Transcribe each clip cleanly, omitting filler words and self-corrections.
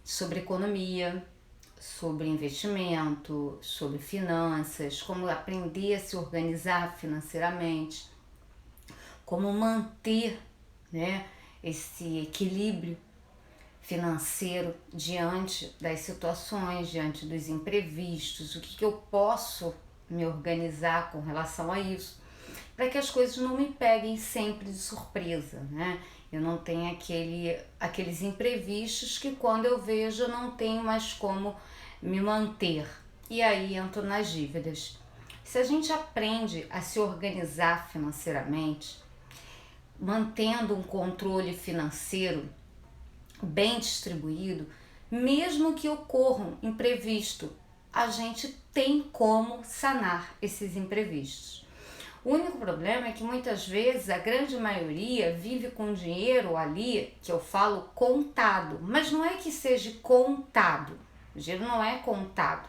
sobre economia, sobre investimento, sobre finanças, como aprender a se organizar financeiramente, como manter, né, esse equilíbrio financeiro diante das situações, diante dos imprevistos, o que eu posso me organizar com relação a isso, para que as coisas não me peguem sempre de surpresa, né? Eu não tenho aqueles imprevistos que quando eu vejo eu não tenho mais como me manter. E aí entro nas dívidas. Se a gente aprende a se organizar financeiramente, mantendo um controle financeiro bem distribuído, mesmo que ocorra um imprevisto, a gente tem como sanar esses imprevistos. O único problema é que muitas vezes a grande maioria vive com dinheiro ali, que eu falo contado, mas não é que seja contado, o dinheiro não é contado,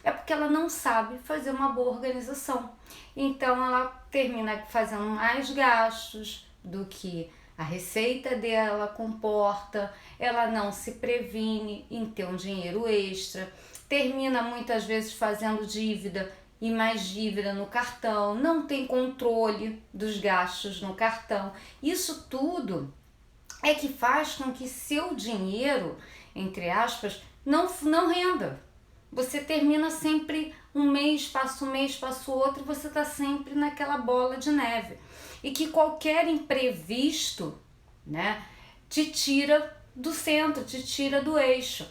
é porque ela não sabe fazer uma boa organização. Então ela termina fazendo mais gastos do que a receita dela comporta, ela não se previne em ter um dinheiro extra, termina muitas vezes fazendo dívida e mais dívida no cartão, não tem controle dos gastos no cartão. Isso tudo é que faz com que seu dinheiro, entre aspas, não renda. Você termina sempre um mês, passa o outro, e você está sempre naquela bola de neve. E que qualquer imprevisto, né, te tira do centro, te tira do eixo.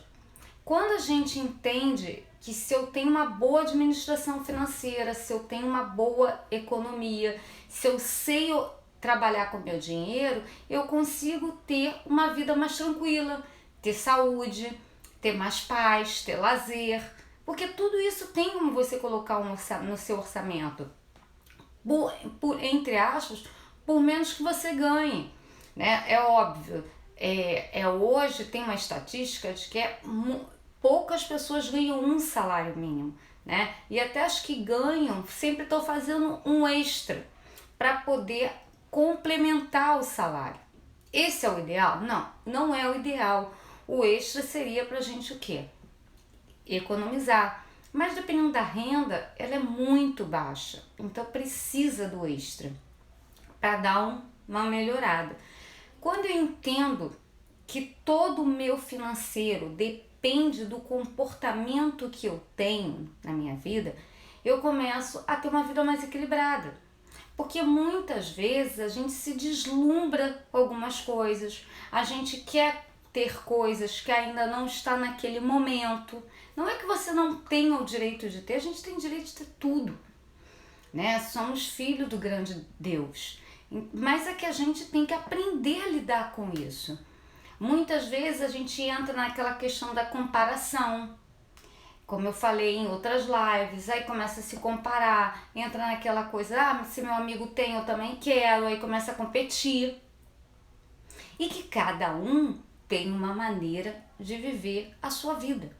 Quando a gente entende que se eu tenho uma boa administração financeira, se eu tenho uma boa economia, se eu sei trabalhar com meu dinheiro, eu consigo ter uma vida mais tranquila, ter saúde, ter mais paz, ter lazer, porque tudo isso tem como você colocar no seu orçamento, entre aspas, por menos que você ganhe, né? É óbvio, hoje tem uma estatística de que poucas pessoas ganham um salário mínimo, né? E até as que ganham sempre estão fazendo um extra para poder complementar o salário. Esse é o ideal? Não, não é o ideal. O extra seria pra gente o quê? Economizar. Mas dependendo da renda, ela é muito baixa. Então precisa do extra para dar uma melhorada. Quando eu entendo que todo o meu financeiro depende do comportamento que eu tenho na minha vida, eu começo a ter uma vida mais equilibrada. Porque muitas vezes a gente se deslumbra com algumas coisas, a gente quer ter coisas que ainda não está naquele momento. Não é que você não tenha o direito de ter, a gente tem direito de ter tudo, né? Somos filhos do grande Deus. Mas é que a gente tem que aprender a lidar com isso. Muitas vezes a gente entra naquela questão da comparação, como eu falei em outras lives, aí começa a se comparar, entra naquela coisa, se meu amigo tem, eu também quero, aí começa a competir. E que cada um tem uma maneira de viver a sua vida.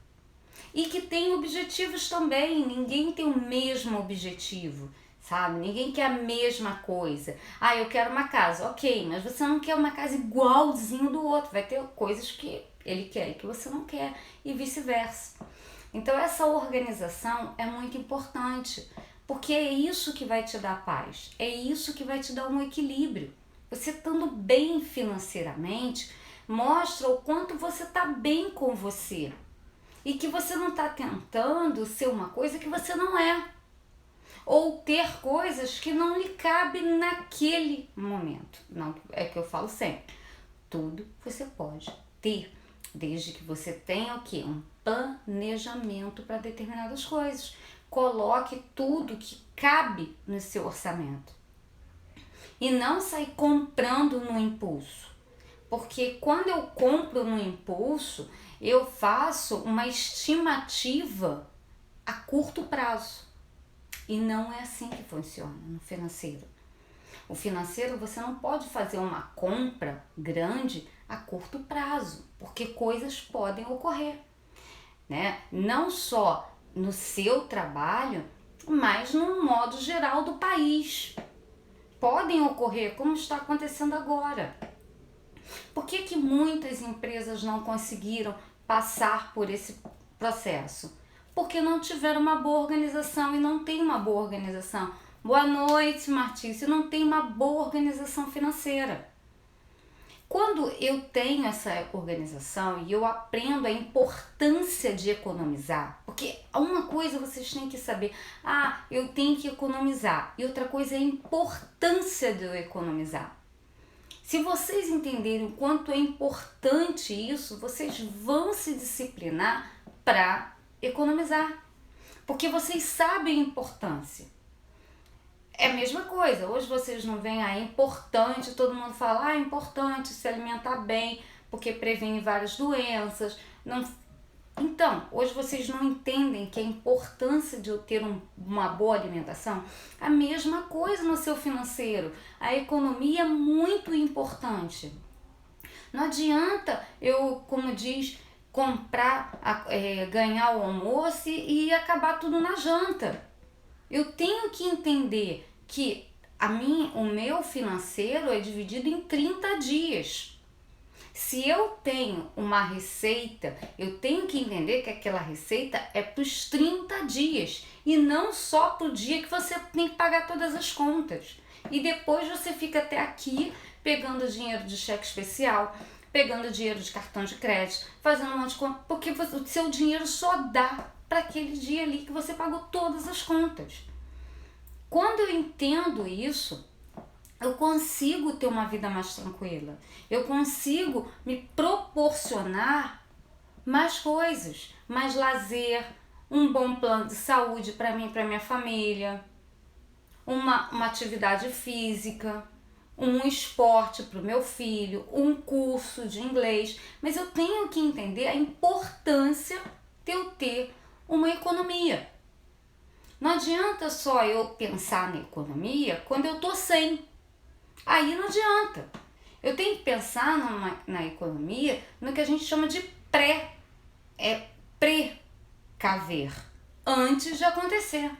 E que tem objetivos também, ninguém tem o mesmo objetivo, sabe? Ninguém quer a mesma coisa. Eu quero uma casa, ok, mas você não quer uma casa igualzinho do outro, vai ter coisas que ele quer e que você não quer, e vice-versa. Então essa organização é muito importante, porque é isso que vai te dar paz, é isso que vai te dar um equilíbrio. Você estando bem financeiramente, mostra o quanto você está bem com você e que você não está tentando ser uma coisa que você não é, ou ter coisas que não lhe cabem naquele momento. Não, é que eu falo sempre, tudo você pode ter, desde que você tenha o quê? Um planejamento para determinadas coisas. Coloque tudo que cabe no seu orçamento. E não sair comprando no impulso. Porque quando eu compro no impulso, eu faço uma estimativa a curto prazo. E não é assim que funciona no financeiro. O financeiro, você não pode fazer uma compra grande a curto prazo, porque coisas podem ocorrer, né? Não só no seu trabalho, mas no modo geral do país. Podem ocorrer, como está acontecendo agora. Por que que muitas empresas não conseguiram passar por esse processo? Porque não tiveram uma boa organização e não tem uma boa organização. Boa noite, Martício. Não tem uma boa organização financeira. Quando eu tenho essa organização e eu aprendo a importância de economizar, porque uma coisa vocês têm que saber, eu tenho que economizar, e outra coisa é a importância de eu economizar. Se vocês entenderem o quanto é importante isso, vocês vão se disciplinar para economizar, porque vocês sabem a importância. É a mesma coisa, hoje vocês não veem, é importante, todo mundo fala, é importante se alimentar bem, porque previne várias doenças. Então, hoje vocês não entendem que a importância de eu ter uma boa alimentação, a mesma coisa no seu financeiro, a economia é muito importante. Não adianta eu, como diz, ganhar o almoço e acabar tudo na janta. Eu tenho que entender que o meu financeiro é dividido em 30 dias. Se eu tenho uma receita, eu tenho que entender que aquela receita é para os 30 dias e não só para o dia que você tem que pagar todas as contas. E depois você fica até aqui pegando dinheiro de cheque especial, pegando dinheiro de cartão de crédito, fazendo um monte de conta, porque o seu dinheiro só dá para aquele dia ali que você pagou todas as contas. Quando eu entendo isso, eu consigo ter uma vida mais tranquila. Eu consigo me proporcionar mais coisas, mais lazer, um bom plano de saúde para mim e para minha família, uma atividade física, um esporte para o meu filho, um curso de inglês. Mas eu tenho que entender a importância de eu ter uma economia. Não adianta só eu pensar na economia quando eu tô sem. Aí não adianta. Eu tenho que pensar na economia no que a gente chama de precaver, antes de acontecer.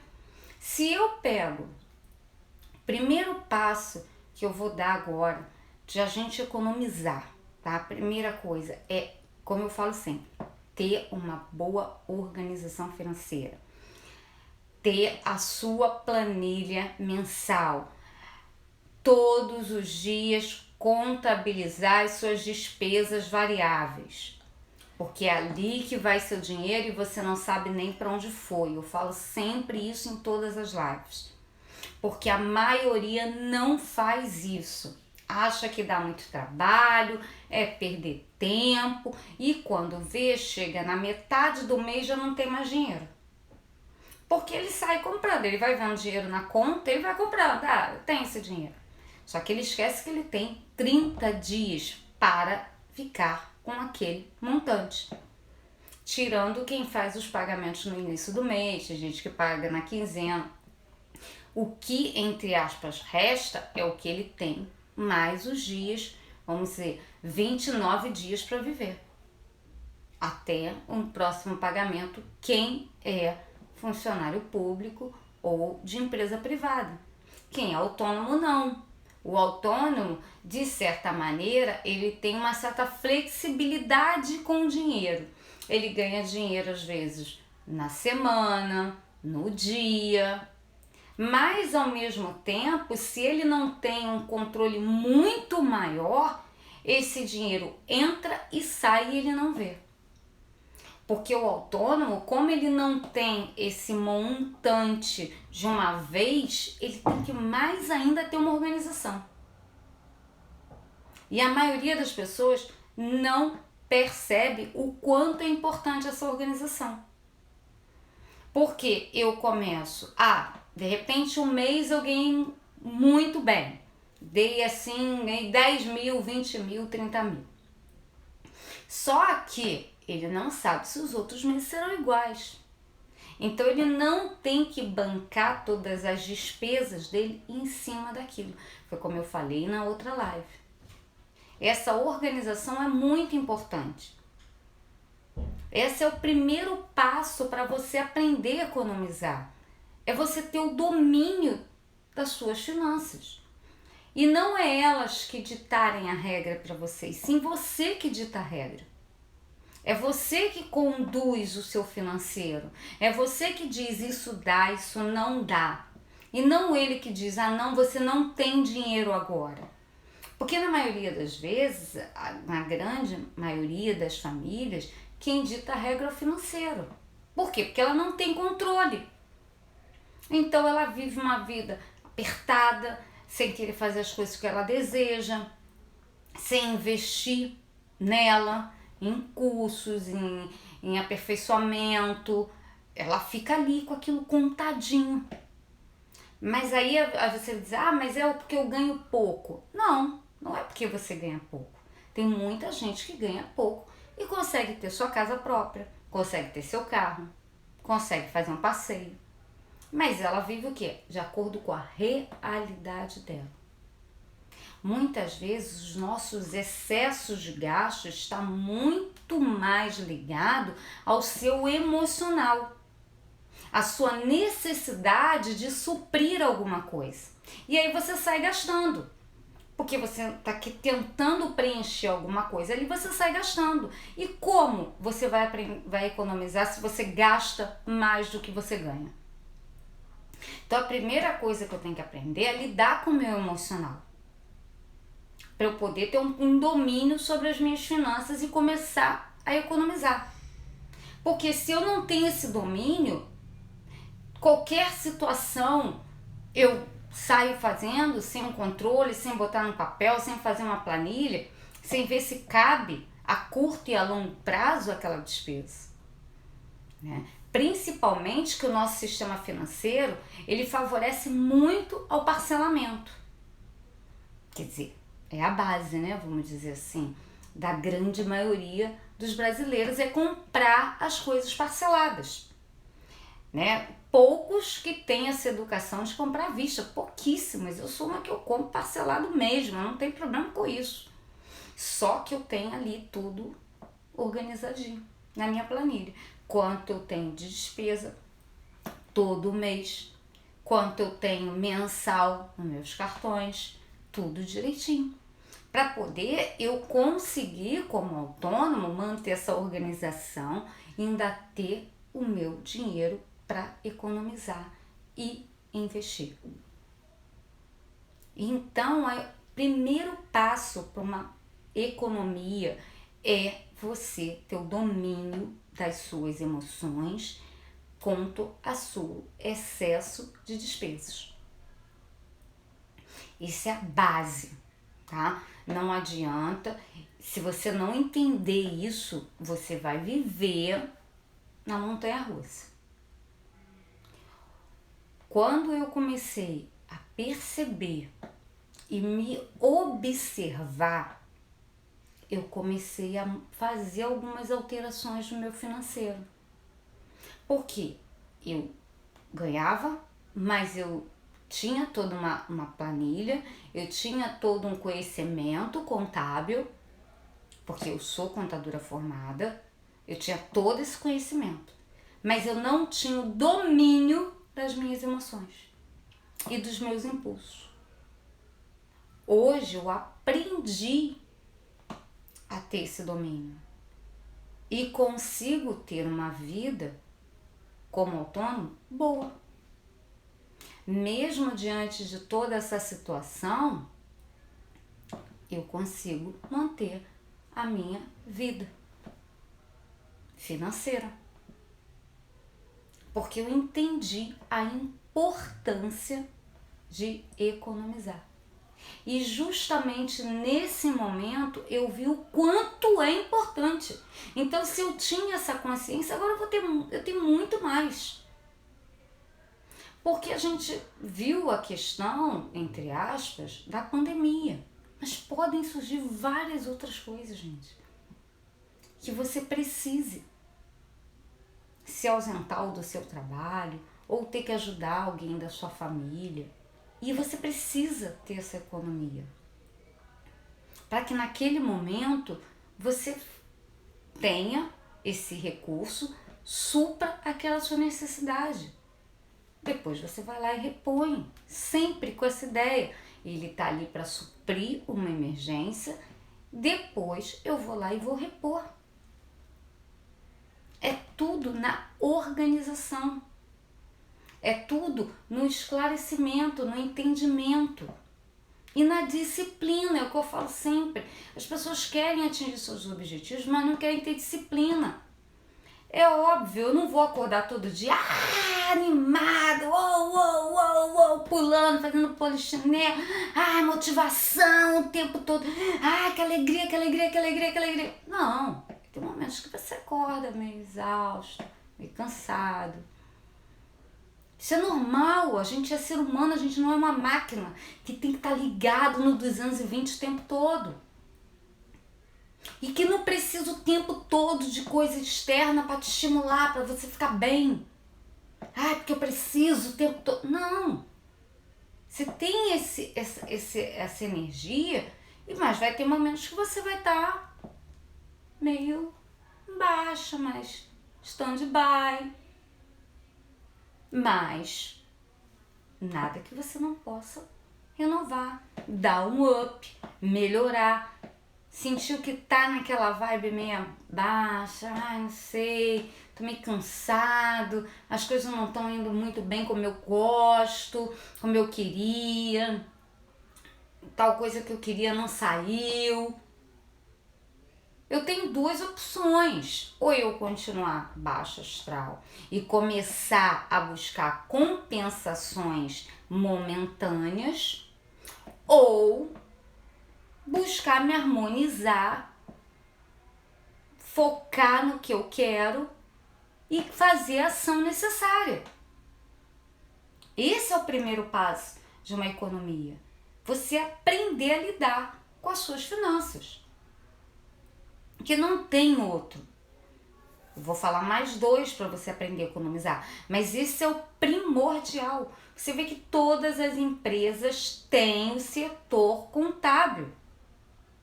Se eu pego o primeiro passo que eu vou dar agora de a gente economizar, tá? A primeira coisa é, como eu falo sempre, ter uma boa organização financeira. Ter a sua planilha mensal. Todos os dias contabilizar as suas despesas variáveis. Porque é ali que vai seu dinheiro e você não sabe nem para onde foi. Eu falo sempre isso em todas as lives. Porque a maioria não faz isso. Acha que dá muito trabalho, é perder tempo e quando vê, chega na metade do mês já não tem mais dinheiro. Porque ele sai comprando, ele vai vendo dinheiro na conta, ele vai comprando, eu tenho esse dinheiro. Só que ele esquece que ele tem 30 dias para ficar com aquele montante. Tirando quem faz os pagamentos no início do mês, tem gente que paga na quinzena. O que, entre aspas, resta é o que ele tem, mais os dias, vamos dizer, 29 dias para viver. Até um próximo pagamento, quem é funcionário público ou de empresa privada. Quem é autônomo, não. O autônomo, de certa maneira, ele tem uma certa flexibilidade com o dinheiro. Ele ganha dinheiro, às vezes, na semana, no dia. Mas, ao mesmo tempo, se ele não tem um controle muito maior, esse dinheiro entra e sai e ele não vê. Porque o autônomo, como ele não tem esse montante de uma vez, ele tem que mais ainda ter uma organização. E a maioria das pessoas não percebe o quanto é importante essa organização. Porque eu começo de repente um mês eu ganhei muito bem. Ganhei 10 mil, 20 mil, 30 mil. Só que ele não sabe se os outros meses serão iguais. Então ele não tem que bancar todas as despesas dele em cima daquilo. Foi como eu falei na outra live. Essa organização é muito importante. Esse é o primeiro passo para você aprender a economizar. É você ter o domínio das suas finanças. E não é elas que ditarem a regra para vocês, sim você que dita a regra. É você que conduz o seu financeiro. É você que diz isso dá, isso não dá. E não ele que diz, ah não, você não tem dinheiro agora. Porque na maioria das vezes, na grande maioria das famílias, quem dita a regra é o financeiro. Por quê? Porque ela não tem controle. Então ela vive uma vida apertada, sem querer fazer as coisas que ela deseja, sem investir nela, em cursos, em aperfeiçoamento. Ela fica ali com aquilo contadinho. Mas aí você diz, ah, mas é porque eu ganho pouco. Não, não é porque você ganha pouco. Tem muita gente que ganha pouco e consegue ter sua casa própria, consegue ter seu carro, consegue fazer um passeio. Mas ela vive o quê? De acordo com a realidade dela. Muitas vezes os nossos excessos de gasto estão muito mais ligados ao seu emocional, a sua necessidade de suprir alguma coisa. E aí você sai gastando, porque você está aqui tentando preencher alguma coisa, ali você sai gastando. E como você vai economizar se você gasta mais do que você ganha? Então a primeira coisa que eu tenho que aprender é lidar com o meu emocional, para eu poder ter um domínio sobre as minhas finanças e começar a economizar. Porque se eu não tenho esse domínio, qualquer situação eu saio fazendo sem um controle, sem botar no papel, sem fazer uma planilha, sem ver se cabe a curto e a longo prazo aquela despesa, né? Principalmente que o nosso sistema financeiro, ele favorece muito ao parcelamento. Quer dizer, é a base, né, vamos dizer assim, da grande maioria dos brasileiros, é comprar as coisas parceladas, né? Poucos que têm essa educação de comprar à vista, pouquíssimas. Eu sou uma que eu compro parcelado mesmo, eu não tenho problema com isso. Só que eu tenho ali tudo organizadinho na minha planilha. Quanto eu tenho de despesa todo mês, quanto eu tenho mensal nos meus cartões, tudo direitinho. Para poder eu conseguir, como autônomo, manter essa organização e ainda ter o meu dinheiro para economizar e investir. Então, o primeiro passo para uma economia é você ter o domínio das suas emoções quanto ao seu excesso de despesas. Isso é a base, tá? Não adianta, se você não entender isso, você vai viver na montanha-russa. Quando eu comecei a perceber e me observar, eu comecei a fazer algumas alterações no meu financeiro. Porque eu ganhava, mas eu tinha toda uma planilha, eu tinha todo um conhecimento contábil, porque eu sou contadora formada, eu tinha todo esse conhecimento, mas eu não tinha o domínio das minhas emoções e dos meus impulsos. Hoje eu aprendi a ter esse domínio e consigo ter uma vida como autônomo boa. Mesmo diante de toda essa situação, eu consigo manter a minha vida financeira. Porque eu entendi a importância de economizar. E justamente nesse momento eu vi o quanto é importante. Então, se eu tinha essa consciência, agora eu tenho muito mais. Porque a gente viu a questão, entre aspas, da pandemia. Mas podem surgir várias outras coisas, gente, que você precise se ausentar do seu trabalho ou ter que ajudar alguém da sua família. E você precisa ter essa economia para que naquele momento você tenha esse recurso, supra aquela sua necessidade. Depois você vai lá e repõe, sempre com essa ideia ele está ali para suprir uma emergência, depois eu vou lá e vou repor. É tudo na organização, é tudo no esclarecimento, no entendimento e na disciplina. É o que eu falo sempre, as pessoas querem atingir seus objetivos, mas não querem ter disciplina. É óbvio, eu não vou acordar todo dia animado, pulando, fazendo polichinelo, motivação o tempo todo, que alegria, que alegria, que alegria, que alegria. Não, tem momentos que você acorda meio exausto, meio cansado. Isso é normal, a gente é ser humano, a gente não é uma máquina que tem que estar ligado no 220 o tempo todo. E que não precisa o tempo todo de coisa externa para te estimular, para você ficar bem. Porque eu preciso o tempo todo. Não. Você tem essa energia, mas vai ter momentos que você vai estar meio baixa, mas stand-by. Mas nada que você não possa renovar, dar um up, melhorar. Sentiu que tá naquela vibe meio baixa, não sei, tô meio cansado, as coisas não estão indo muito bem como eu gosto, como eu queria, tal coisa que eu queria não saiu. Eu tenho duas opções, ou eu continuar baixo astral e começar a buscar compensações momentâneas, ou buscar me harmonizar, focar no que eu quero e fazer a ação necessária. Esse é o primeiro passo de uma economia. Você aprender a lidar com as suas finanças. Que não tem outro. Eu vou falar mais dois para você aprender a economizar. Mas esse é o primordial. Você vê que todas as empresas têm o setor contábil.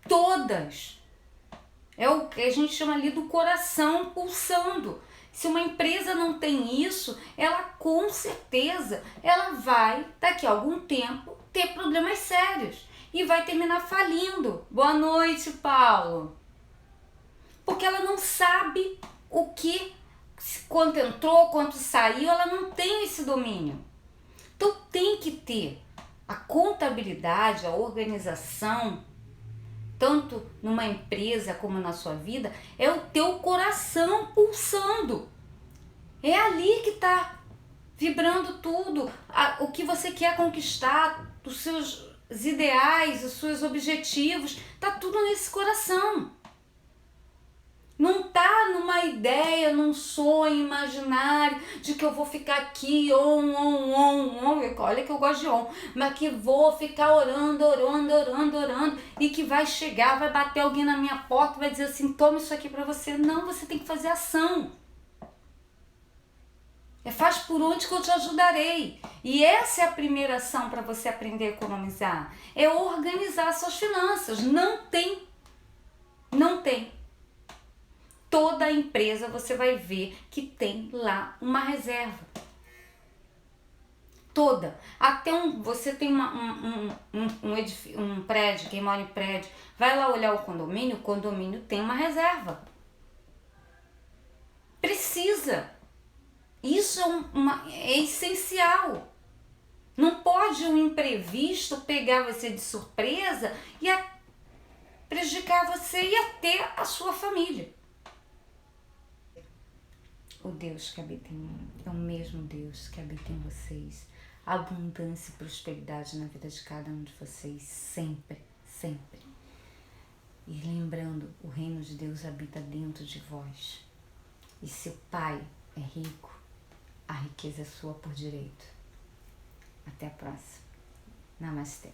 Todas. É o que a gente chama ali do coração pulsando. Se uma empresa não tem isso, ela com certeza ela vai, daqui a algum tempo, ter problemas sérios e vai terminar falindo. Boa noite, Paulo. Porque ela não sabe o que, quanto entrou, quanto saiu, ela não tem esse domínio. Então tem que ter a contabilidade, a organização, tanto numa empresa como na sua vida, é o teu coração pulsando. É ali que está vibrando tudo, o que você quer conquistar, os seus ideais, os seus objetivos, está tudo nesse coração. Não tá numa ideia, num sonho imaginário de que eu vou ficar aqui, olha que eu gosto de mas que vou ficar orando, e que vai chegar, vai bater alguém na minha porta, vai dizer assim, toma isso aqui pra você. Não, você tem que fazer ação. Faz por onde que eu te ajudarei. E essa é a primeira ação para você aprender a economizar. É organizar suas finanças. Não tem. Toda empresa você vai ver que tem lá uma reserva. Toda. Até você tem um prédio, quem mora em prédio, vai lá olhar o condomínio tem uma reserva. Precisa. Isso é essencial. Não pode um imprevisto pegar você de surpresa e prejudicar você e até a sua família. O Deus que habita em mim é o mesmo Deus que habita em vocês. Abundância e prosperidade na vida de cada um de vocês, sempre, sempre. E lembrando, o reino de Deus habita dentro de vós. E se o Pai é rico, a riqueza é sua por direito. Até a próxima. Namastê.